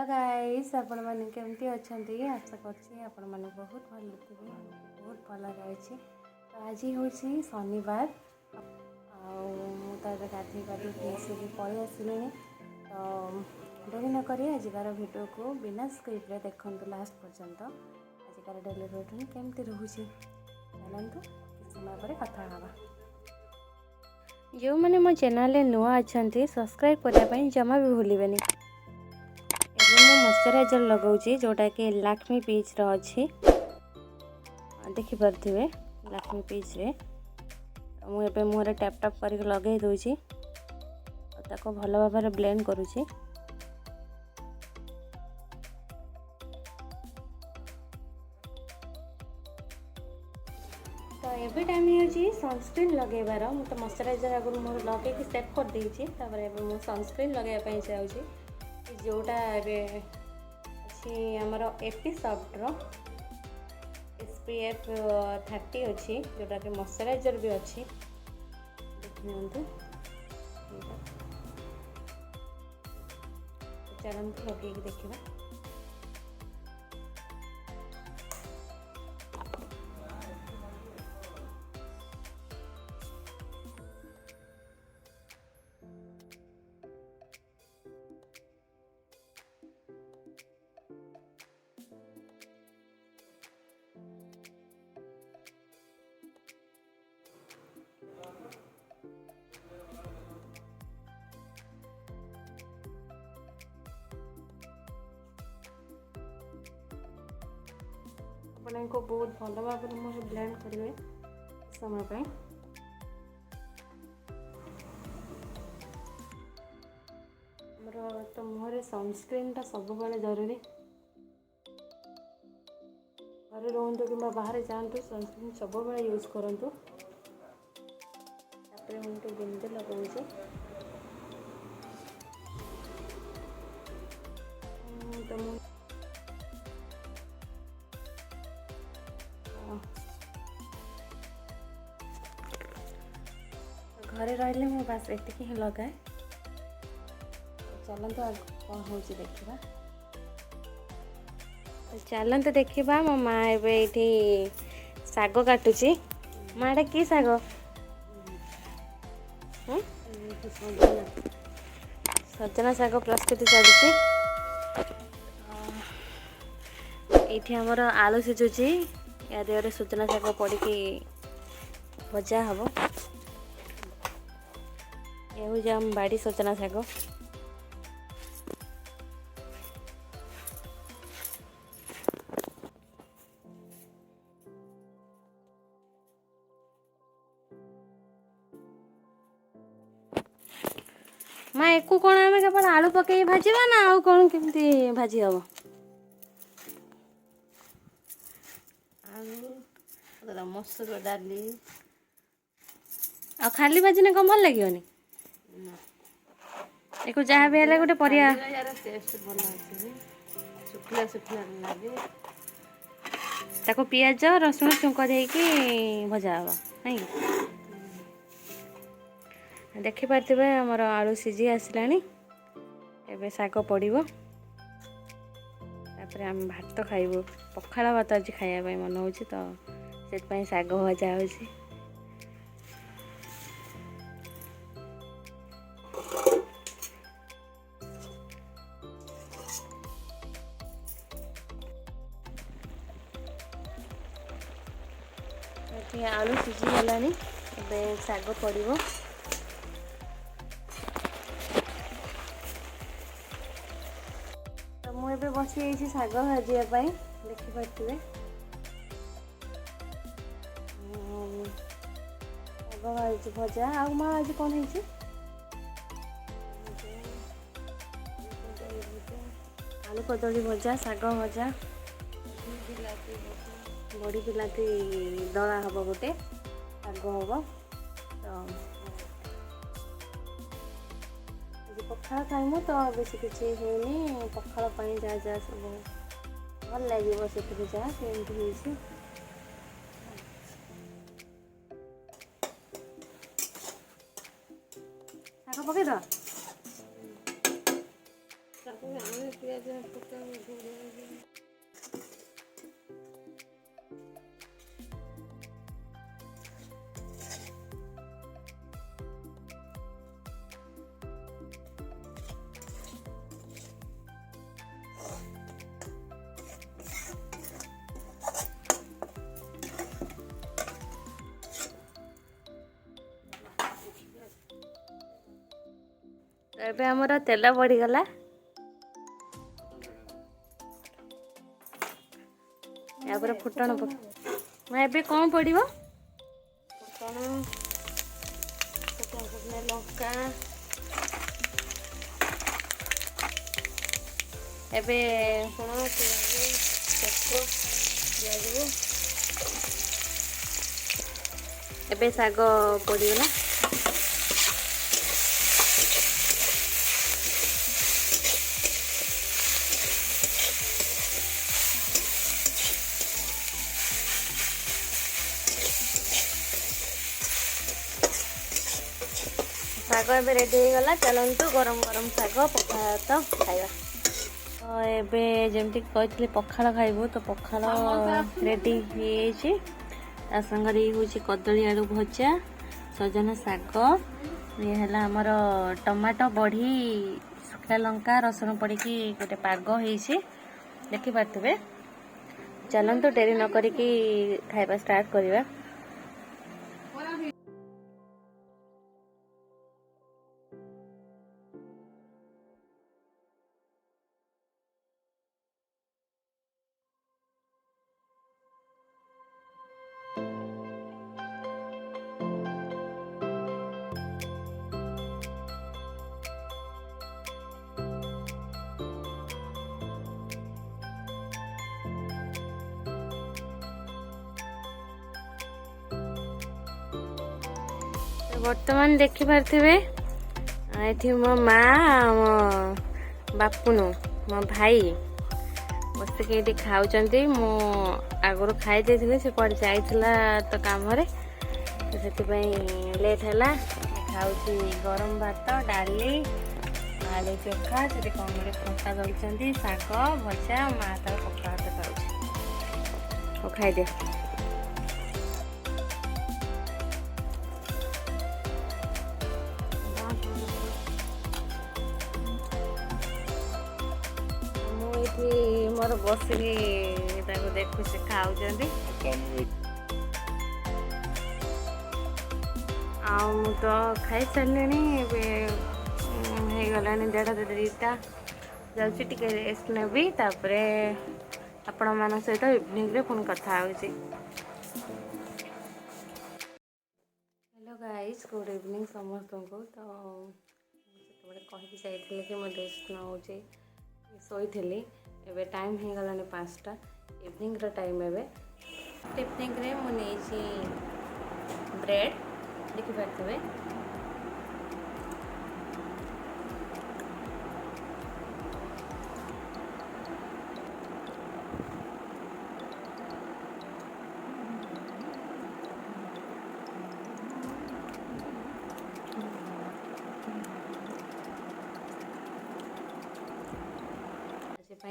Hello guys आपण माने केमती अछंती आशा करछि आपण माने बहुत भलो थिबे बहुत भलो रहिछि। तो आज होछि शनिवार आ गाधे गाधे फेसी भी पळि आसिले। तो देरी न करी आजिकार वीडियो को बिना स्क्रिप्ट रे देखंतु लास्ट पर्यंत। आजिकार डेली रूटीन केमती रहुछि जानंतु किछ समय पर कथा हवा। जो माने मो चैनल रे नुआ अछंती सब्सक्राइब करबा पई जमा भी भूलिबेनी। मॉइस्चराइजर लगाऊँ जोटा कि लक्ष्मी पीच अच्छी देखी पारे लक्ष्मी पीच रे मुझे मुहर टैप टैप कर लगे दूसरी भल भाव ब्लेंड करुँची। तो एवरी टाइम ये सनस्क्रीन लगेबार मुझे मॉइस्चराइजर आगुरी मोर लगे सेट कर देछि। मुझे सनस्क्रीन लगाइए चाहूँगी जोटा आमर एपी सॉफ्टर SPF 30 अच्छी जोटा कि मॉइस्चराइजर भी अच्छी देखते चलते लगे देखा। अपन को बहुत भल भाव मुझे ब्लेंड करेंगे समय पर। तो मुहर सनस्क्रीन टा सब जरूरी घर रुहतु कि बाहर जातु सनस्क्रीन सब यूज करूँ। मुझे बिंदी लगाऊँ तो घरे रही मैं बास एतिक ही लगाए। चलते कौन हो देखा। चलते देखा मो माँ ये शाग काटुची। माँ कि शाग सजना शाग प्रस्तुति चलती। ये आमर आलू सिझुची या देहरे सजना शाग पड़ी भजा हम ये आम बाड़ी सजना शाग। माँ एक कौन आम केवल आलू पकई भाजवा ना आउ कौन केमती भाजी हम आलू मसूर डाली आ खाली भाजने कम भल लगे एक जहाँ भी है गोटे परिया टेस्ट भल शुखला शुखला लगे ताको पियाज रसुण छुंक देकी भजा हम नहीं देखी पारे आमर आलू सीझी आसला एवं शाग पड़ो। तापर आम भात खाइबू पखाड़ भात आज खायापी मन हो तो शाग भजा हो। आलू सीझी गलानी एवं शाग पड़ो। तो मुझे बसी शाग भाजापी देखिपे शाग भजा आ माँ आज कौन है आलू कदली भजा शाग भजा बड़ी बिलाती दला हम गोटे शाग हम। तो पखाड़ खाइमु तो बेस किसी होनी पखाड़ जहाँ जहाँ सब भल लगे से जहाँ सेमती शाग पकईद ଏବେ ଆମର ତେଲ ପଡ଼ିଗଲା। यापर फुटण ଏବେ कौन पड़ो फुटण लंका ଏବେ ଏବେ ଶାଗ ପଡ଼ିଗଲା। ଶାଗ ଏବେ ରେଡ଼ି ହେଇଗଲା। ଚାଲନ୍ତୁ ଗରମ ଗରମ ଶାଗ ପଖାଳ ଭାତ ଖାଇବା। ତ ଏବେ ଯେମିତି କହିଥିଲି ପଖାଳ ଖାଇବୁ, ତ ପଖାଳ ରେଡ଼ି ହେଇଯାଇଛି। ତା ସାଙ୍ଗରେ ଇଏ ହେଉଛି କଦଳୀ ଆଳୁ ଭଜା, ସଜନା ଶାଗ, ଇଏ ହେଲା ଆମର ଟମାଟୋ ବଢ଼ି ଶୁଖିଲା ଲଙ୍କା ରସୁଣ ପଡ଼ିକି ଗୋଟେ ପାଗ ହେଇଛି, ଦେଖିପାରୁଥିବେ। ଚାଲନ୍ତୁ ଡେରି ନ କରିକି ଖାଇବା ଷ୍ଟାର୍ଟ କରିବା। बर्तमान देखिपारे ये मो माँ मो बापुनु मो भाई बसिक ये खाऊँ। मु आगुरी खाई देती से कौन जाइला तो कम तो लेट है। खाऊ गरम भात डाली आलू चोखा से कौन गोटे खटा दौड़ शाग भजा माँ तार पखाड़ खाऊ खाई दे। मोर बसिकी देखु से खाऊ तो खाई सारे हो गला 1:30 जाऊँगी रेस्ट नेबी तापर आपण मान सहित इवनिंग रे फोन कथा होची। हेलो गाइस, गुड इवनिंग समस्त को। तो कही जाइए कि मैं रेस्ट नौचे शोली एबे टाइम हो गला 5टा इवनिंग रो टाइम। एबे टिफिन रे मुझे ब्रेड देखिपारे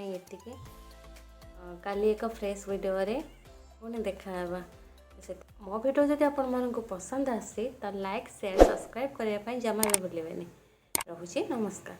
ये काली एक फ्रेश वीडियो रे पुणी देखा मो वीडियो जब आपण मानक पसंद आसी तो लाइक शेयर सब्सक्राइब करने जमा भी भूलें। रोचे नमस्कार।